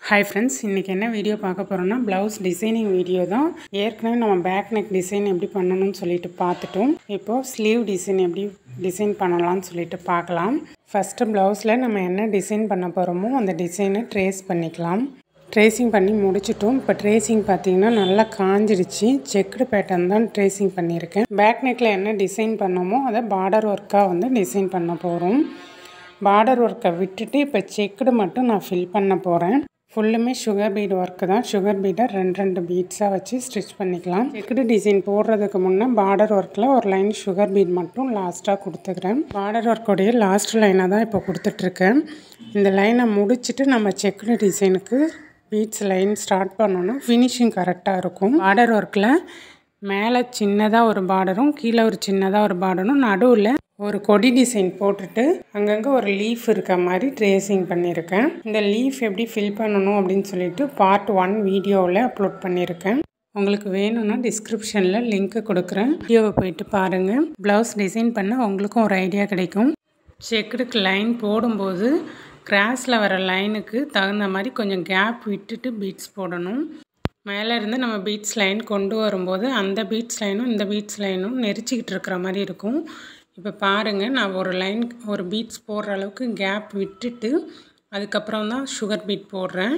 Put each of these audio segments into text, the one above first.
Hi friends, இன்னைக்கு என்ன video பார்க்க போறோம்னா blouse டிசைனிங் வீடியோ தான். ஏற்கனவே நம்ம பேக் நெக் டிசைன் எப்படி பண்ணனும்னு சொல்லிட்டு பார்த்துட்டோம். இப்போ ஸ்லீவ் டிசைன் எப்படி டிசைன் பண்ணலாம்னு சொல்லிட்டு பார்க்கலாம். ஃபர்ஸ்ட் blouseல நம்ம என்ன டிசைன் பண்ண போறோமோ அந்த டிசைனை ட்ரேஸ் பண்ணிக்கலாம். ட்ரேசிங் பண்ணி முடிச்சிட்டோம். இப்போ ட்ரேசிங் பார்த்தீங்கன்னா நல்லா காஞ்சிடுச்சு. செக்குடு பேட்டர்ன் தான் ட்ரேசிங் பண்ணியிருக்கேன். பேக் நெக்கில் என்ன டிசைன் பண்ணோமோ அதை பார்டர் ஒர்க்காக வந்து டிசைன் பண்ண போகிறோம். பார்டர் ஒர்க்கை விட்டுட்டு இப்போ செக்குடு மட்டும் நான் ஃபில் பண்ண போகிறேன். ஃபுல்லுமே சுகர் பீட் ஒர்க்கு தான். சுகர் பீடை ரெண்டு பீட்ஸாக வச்சு ஸ்டிச் பண்ணிக்கலாம். செக்குடு டிசைன் போடுறதுக்கு முன்னே பார்டர் ஒர்க்கில் ஒரு லைன் சுகர் பீட் மட்டும் லாஸ்ட்டாக கொடுத்துக்கிறேன். பார்டர் ஒர்க்கோடைய லாஸ்ட் லைனாக தான் இப்போ கொடுத்துட்ருக்கேன். இந்த லைனை முடிச்சுட்டு நம்ம செக்குடு டிசைனுக்கு பீட்ஸ் லைன் ஸ்டார்ட் பண்ணோன்னா ஃபினிஷிங் கரெக்டாக இருக்கும். பார்டர் ஒர்க்கில் மேலே சின்னதாக ஒரு பார்டரும் கீழே ஒரு சின்னதாக ஒரு பார்டரும் நடுவில் ஒரு கொடி டிசைன் போட்டுட்டு அங்கங்கே ஒரு லீஃப் இருக்க மாதிரி ட்ரேசிங் பண்ணியிருக்கேன். இந்த லீஃப் எப்படி ஃபில் பண்ணணும் அப்படின்னு சொல்லிட்டு பார்ட் 1 வீடியோவில் அப்லோட் பண்ணியிருக்கேன். உங்களுக்கு வேணும்னா டிஸ்கிரிப்ஷனில் லிங்க்கு கொடுக்குறேன். வீடியோவை போயிட்டு பாருங்கள். ப்ளவுஸ் டிசைன் பண்ண உங்களுக்கும் ஒரு ஐடியா கிடைக்கும். செக்குடுக்கு லைன் போடும்போது கிராஸில் வர லைனுக்கு தகுந்த மாதிரி கொஞ்சம் கேப் விட்டுட்டு பீட்ஸ் போடணும். மேலே இருந்து நம்ம பீட்ஸ் லைன் கொண்டு வரும்போது அந்த பீட்ஸ் லைனும் இந்த பீட்ஸ் லைனும் நெரிச்சிக்கிட்டு இருக்கிற மாதிரி இருக்கும். இப்போ பாருங்கள், நான் ஒரு பீட்ஸ் போடுற அளவுக்கு கேப் விட்டுட்டு அதுக்கப்புறம் தான் சுகர் பீட் போடுறேன்.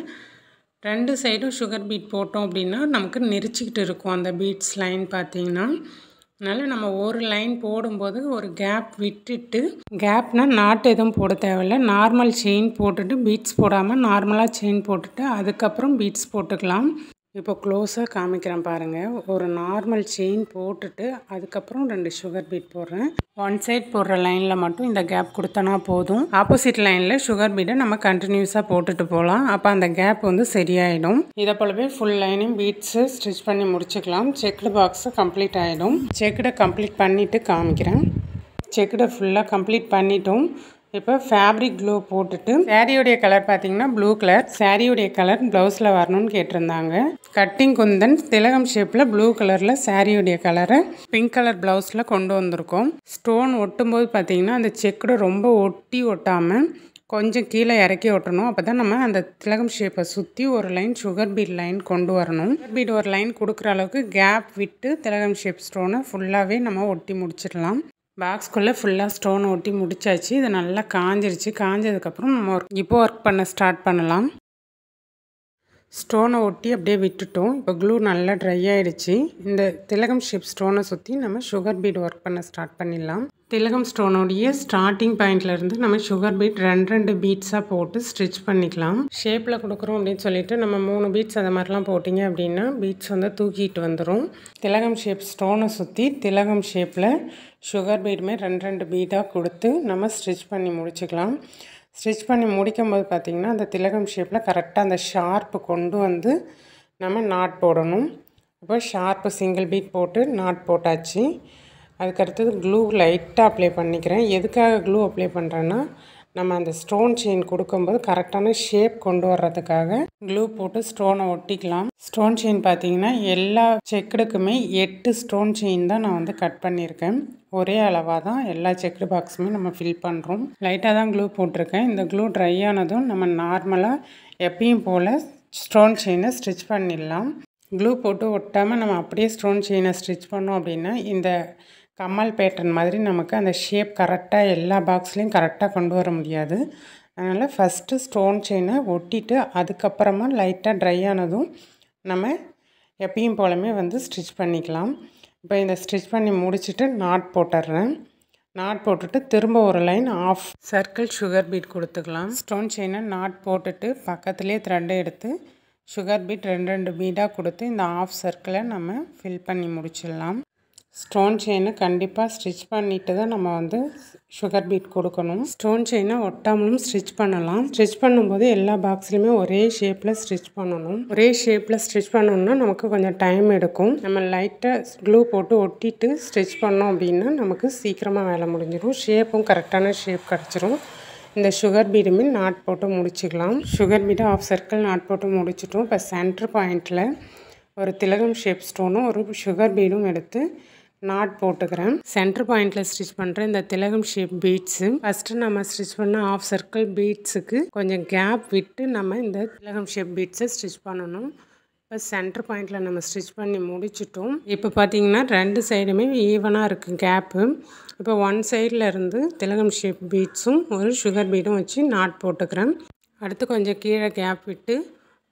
ரெண்டு சைடும் சுகர் பீட் போட்டோம் அப்படின்னா நமக்கு நெரிச்சிக்கிட்டு இருக்கும் அந்த பீட்ஸ் லைன் பார்த்திங்கன்னா. அதனால் நம்ம ஒரு லைன் போடும்போது ஒரு கேப் விட்டுட்டு, கேப்னால் நாட்டு எதுவும் போட தேவையில்லை. நார்மல் செயின் போட்டுட்டு பீட்ஸ் போடாமல் நார்மலாக செயின் போட்டுட்டு அதுக்கப்புறம் பீட்ஸ் போட்டுக்கலாம். இப்போ க்ளோஸாக காமிக்கிறேன் பாருங்கள். ஒரு நார்மல் செயின் போட்டுட்டு அதுக்கப்புறம் 2 சுகர் பீட் போடுறேன். ஒன் சைட் போடுற லைனில் மட்டும் இந்த கேப் கொடுத்தனா போதும். ஆப்போசிட் லைனில் சுகர் பீடை நம்ம கண்டினியூஸாக போட்டுட்டு போகலாம். அப்போ அந்த கேப் வந்து சரியாயிடும். இதை போலவே ஃபுல் லைனையும் பீட்ஸு ஸ்டிச் பண்ணி முடிச்சுக்கலாம். செக்குடு பாக்ஸு கம்ப்ளீட் ஆகிடும். செக்குடை கம்ப்ளீட் பண்ணிவிட்டு காமிக்கிறேன். செக்குடை ஃபுல்லாக கம்ப்ளீட் பண்ணிட்டோம். இப்போ ஃபேப்ரிக் க்ளூ போட்டுட்டு, சாரியோடைய கலர் பார்த்தீங்கன்னா ப்ளூ கலர். சாரியோடைய கலர் ப்ளவுஸில் வரணும்னு கேட்டிருந்தாங்க. கட்டிங் குந்தன் திலகம் ஷேப்பில் ப்ளூ கலரில் சாரியோடைய கலரை பிங்க் கலர் ப்ளவுஸில் கொண்டு வந்திருக்கோம். ஸ்டோன் ஒட்டும்போது பார்த்தீங்கன்னா அந்த செக்குடு ரொம்ப ஒட்டாமல் கொஞ்சம் கீழே இறக்கி ஒட்டணும். அப்போ தான் நம்ம அந்த திலகம் ஷேப்பை சுற்றி ஒரு லைன் சுகர் பீட் லைன் கொண்டு வரணும். சுகர் பீட் ஒரு லைன் கொடுக்குற அளவுக்கு கேப் விட்டு திலகம் ஷேப் ஸ்டோனை ஃபுல்லாகவே நம்ம ஒட்டி முடிச்சிடலாம். பாக்ஸ்குள்ளே ஃபுல்லாக ஸ்டோன் ஒட்டி முடிச்சாச்சு. இது நல்லா காஞ்சிருச்சு. காஞ்சதுக்கப்புறம் நம்ம இப்போ ஒர்க் பண்ண ஸ்டார்ட் பண்ணலாம். ஸ்டோனை ஒட்டி அப்படியே விட்டுட்டோம். இப்போ க்ளூ நல்லா ட்ரை ஆகிடுச்சு. இந்த திலகம் ஷேப் ஸ்டோனை சுற்றி நம்ம சுகர் பீட் ஒர்க் பண்ண ஸ்டார்ட் பண்ணிடலாம். திலகம் ஸ்டோனுடைய ஸ்டார்டிங் பாயிண்ட்லேருந்து நம்ம சுகர் பீட் ரெண்டு பீட்ஸாக போட்டு ஸ்டிச் பண்ணிக்கலாம். ஷேப்பில் கொடுக்குறோம் அப்படின்னு சொல்லிட்டு நம்ம 3 பீட்ஸ் அதை மாதிரிலாம் போட்டிங்க அப்படின்னா பீட்ஸ் வந்து தூக்கிட்டு வந்துடும். திலகம் ஷேப் ஸ்டோனை சுற்றி திலகம் ஷேப்பில் சுகர் பீடுமே ரெண்டு பீடாக கொடுத்து நம்ம ஸ்டிச் பண்ணி முடிச்சுக்கலாம். ஸ்டிச் பண்ணி முடிக்கும் போது பார்த்திங்கன்னா அந்த திலகம் ஷேப்பில் கரெக்டாக அந்த ஷார்ப்பு கொண்டு வந்து நம்ம நாட் போடணும். இப்போ ஷார்ப்பு சிங்கிள் பீட் போட்டு நாட் போட்டாச்சு. அதுக்கடுத்தது க்ளூ லைட்டாக அப்ளை பண்ணிக்கிறேன். எதுக்காக க்ளூ அப்ளை பண்ணுறேன்னா, நம்ம அந்த ஸ்டோன் செயின் கொடுக்கும்போது கரெக்டான ஷேப் கொண்டு வர்றதுக்காக க்ளூ போட்டு ஸ்டோனை ஒட்டிக்கலாம். ஸ்டோன் செயின் பார்த்தீங்கன்னா எல்லா செக்குடுக்குமே 8 ஸ்டோன் செயின் தான் நான் வந்து கட் பண்ணியிருக்கேன். ஒரே அளவாக தான் எல்லா செக்குடு பாக்ஸுமே நம்ம ஃபில் பண்ணுறோம். லைட்டாக தான் க்ளூ போட்டிருக்கேன். இந்த க்ளூ ட்ரை ஆனதும் நம்ம நார்மலாக எப்பயும் போல் ஸ்டோன் செயினை ஸ்டிச் பண்ணிடலாம். க்ளூ போட்டு ஒட்டாமல் நம்ம அப்படியே ஸ்டோன் செயினை ஸ்டிச் பண்ணோம் அப்படின்னா இந்த கம்மல் பேட்டர்ன் மாதிரி நமக்கு அந்த ஷேப் கரெக்டாக எல்லா பாக்ஸ்லேயும் கரெக்டாக கொண்டு வர முடியாது. அதனால் ஃபஸ்ட்டு ஸ்டோன் செயினை ஒட்டிட்டு அதுக்கப்புறமா லைட்டாக ட்ரை ஆனதும் நம்ம எப்பயும் போலமே வந்து ஸ்டிச் பண்ணிக்கலாம். இப்போ இந்த ஸ்டிச் பண்ணி முடிச்சுட்டு நாட் போட்டுடுறேன். நாட் போட்டுட்டு திரும்ப ஒரு line of circle sugar bead கொடுத்துக்கலாம். ஸ்டோன் செயினை நாட் போட்டுட்டு பக்கத்துலேயே த்ரெட்டை எடுத்து சுகர் பீட் ரெண்டு பீடாக கொடுத்து இந்த ஆஃப் சர்க்கிளை நம்ம ஃபில் பண்ணி முடிச்சிடலாம். ஸ்டோன் செயினை கண்டிப்பாக ஸ்டிச் பண்ணிவிட்டு தான் நம்ம வந்து சுகர் பீட் கொடுக்கணும். ஸ்டோன் செயினை ஒட்டாமலும் ஸ்டிச் பண்ணலாம். ஸ்டிச் பண்ணும்போது எல்லா பாக்ஸ்லையுமே ஒரே ஷேப்பில் ஸ்டிச் பண்ணணும். ஒரே ஷேப்பில் ஸ்டிச் பண்ணணும்னா நமக்கு கொஞ்சம் டைம் எடுக்கும். நம்ம லைட்டாக க்ளூ போட்டு ஒட்டிட்டு ஸ்டிச் பண்ணோம் அப்படின்னா நமக்கு சீக்கிரமாக வேலை முடிஞ்சிடும். ஷேப்பும் கரெக்டான ஷேப் கிடச்சிரும். இந்த சுகர் பீடுமே நாட் போட்டு முடிச்சுக்கலாம். சுகர் பீடை ஆஃப் சர்க்கிள் நாட் போட்டு முடிச்சிட்டோம். இப்போ சென்டர் பாயிண்டில் ஒரு திலகம் ஷேப் ஸ்டோனும் ஒரு சுகர் பீடும் எடுத்து நாட் போட்டுக்கிறேன். சென்டர் பாயிண்டில் ஸ்டிச் பண்ணுற இந்த திலகம் ஷேப் பீட்ஸு ஃபஸ்ட்டு நம்ம ஸ்டிச் பண்ண ஆஃப் சர்க்கிள் பீட்ஸுக்கு கொஞ்சம் கேப் விட்டு நம்ம இந்த திலகம் ஷேப் பீட்ஸை ஸ்டிச் பண்ணணும். இப்போ சென்டர் பாயிண்டில் நம்ம ஸ்டிச் பண்ணி முடிச்சிட்டோம். இப்போ பார்த்திங்கன்னா 2 சைடுமே ஈவனாக இருக்குது கேப்பு. இப்போ ஒன் சைடில் இருந்து திலகம் ஷேப் பீட்ஸும் ஒரு சுகர் பீடும் வச்சு நாட் போட்டுக்கிறேன். அடுத்து கொஞ்சம் கீழே கேப் விட்டு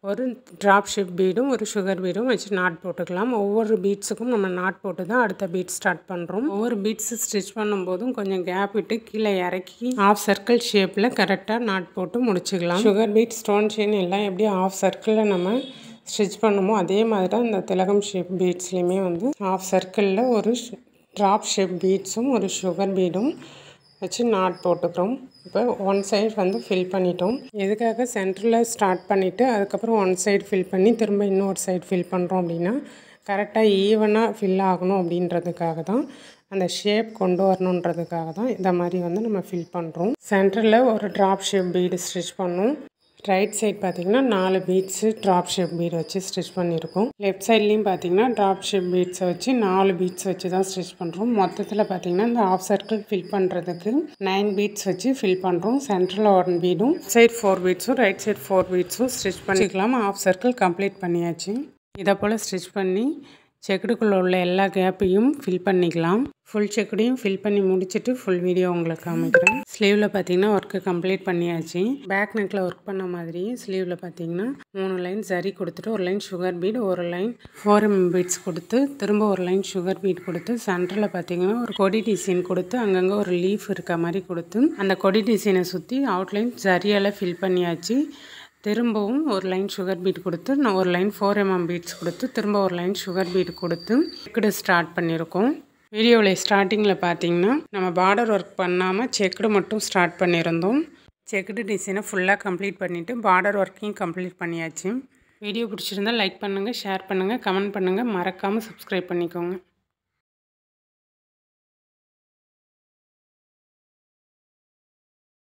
ஒரு ட்ராப் ஷேப் பீடும் ஒரு சுகர் பீடும் வச்சு நாட் போட்டுக்கலாம். ஒவ்வொரு பீட்ஸுக்கும் நம்ம நாட் போட்டு தான் அடுத்த பீட் ஸ்டார்ட் பண்ணுறோம். ஒவ்வொரு பீட்ஸு ஸ்டிச் பண்ணும்போதும் கொஞ்சம் கேப் விட்டு கீழே இறக்கி ஆஃப் சர்க்கிள் ஷேப்பில் கரெக்டாக நாட் போட்டு முடிச்சுக்கலாம். சுகர் பீட், ஸ்டோன் செயின் எல்லாம் எப்படி ஆஃப் சர்க்கிளில் நம்ம ஸ்டிச் பண்ணுமோ அதே மாதிரி தான் இந்த திலகம் ஷேப் பீட்ஸ்லேயுமே வந்து ஆஃப் சர்க்கிளில் ஒரு ட்ராப் ஷேப் பீட்ஸும் ஒரு சுகர் பீடும் வச்சு நாட் போட்டுக்கிறோம். இப்போ ஒன் சைடு வந்து ஃபில் பண்ணிட்டோம். எதுக்காக சென்டரில் ஸ்டார்ட் பண்ணிவிட்டு அதுக்கப்புறம் ஒன் சைடு ஃபில் பண்ணி திரும்ப இன்னொரு சைடு ஃபில் பண்ணுறோம் அப்படின்னா கரெக்டாக ஈவனாக ஃபில் ஆகணும் அப்படின்றதுக்காக தான், அந்த ஷேப் கொண்டு வரணுன்றதுக்காக தான் இந்த மாதிரி வந்து நம்ம ஃபில் பண்ணுறோம். சென்டரில் ஒரு ட்ராப் ஷேப் பீடு ஸ்டிச் பண்ணோம். ரைட் சைட் பார்த்திங்கன்னா 4 பீட்ஸு ட்ராப் ஷேப் பீடு வச்சு ஸ்டிச் பண்ணியிருக்கோம். லெஃப்ட் சைட்லேயும் பார்த்திங்கன்னா ட்ராப் ஷேப் பீட்ஸை வச்சு 4 பீட்ஸ் வச்சு தான் ஸ்டிச் பண்ணுறோம். மொத்தத்தில் பார்த்திங்கன்னா இந்த ஆஃப் சர்க்கிள் ஃபில் பண்ணுறதுக்கு 9 பீட்ஸ் வச்சு ஃபில் பண்ணுறோம். சென்டரில் 1 பீடும், சைட் 4 பீட்ஸும், ரைட் சைட் 4 பீட்ஸும் ஸ்டிச் பண்ணிக்கலாம். ஆஃப் சர்க்கிள் கம்ப்ளீட் பண்ணியாச்சு. இதை போல் ஸ்டிச் பண்ணி செக்குடுக்குள்ளே உள்ள எல்லா கேப்பையும் ஃபில் பண்ணிக்கலாம். ஃபுல் செக்குடையும் ஃபில் பண்ணி முடிச்சுட்டு ஃபுல் வீடியோ உங்களுக்கு காமிக்கிறேன். ஸ்லீவில் பார்த்தீங்கன்னா ஒர்க்கு கம்ப்ளீட் பண்ணியாச்சு. பேக் நெக்கில் ஒர்க் பண்ண மாதிரியே ஸ்லீவில் பார்த்தீங்கன்னா 3 லைன் சரி கொடுத்துட்டு ஒரு லைன் சுகர் பீட், ஒரு லைன் 4mm பீட்ஸ் கொடுத்து திரும்ப ஒரு லைன் சுகர் பீட் கொடுத்து சென்டரில் பார்த்தீங்கன்னா ஒரு கொடி டிசைன் கொடுத்து அங்கங்கே ஒரு லீஃப் இருக்க மாதிரி கொடுத்து அந்த கொடி டிசைனை சுற்றி அவுட்லைன் சரியால் ஃபில் பண்ணியாச்சு. திரும்பவும் ஒரு லைன் சுகர் பீட் கொடுத்து ஒரு லைன் 4mm பீட்ஸ் கொடுத்து திரும்ப ஒரு லைன் சுகர் பீட் கொடுத்து செக்குடு ஸ்டார்ட் பண்ணியிருக்கோம். வீடியோவில் ஸ்டார்டிங்கில் பார்த்தீங்கன்னா நம்ம பார்டர் ஒர்க் பண்ணாமல் செக்குடு மட்டும் ஸ்டார்ட் பண்ணியிருந்தோம். செக்குடு டிசைனை ஃபுல்லாக கம்ப்ளீட் பண்ணிவிட்டு பார்டர் ஒர்க்கையும் கம்ப்ளீட் பண்ணியாச்சு. வீடியோ பிடிச்சிருந்தால் லைக் பண்ணுங்கள், ஷேர் பண்ணுங்கள், கமெண்ட் பண்ணுங்கள், மறக்காமல் சப்ஸ்கிரைப் பண்ணிக்கோங்க.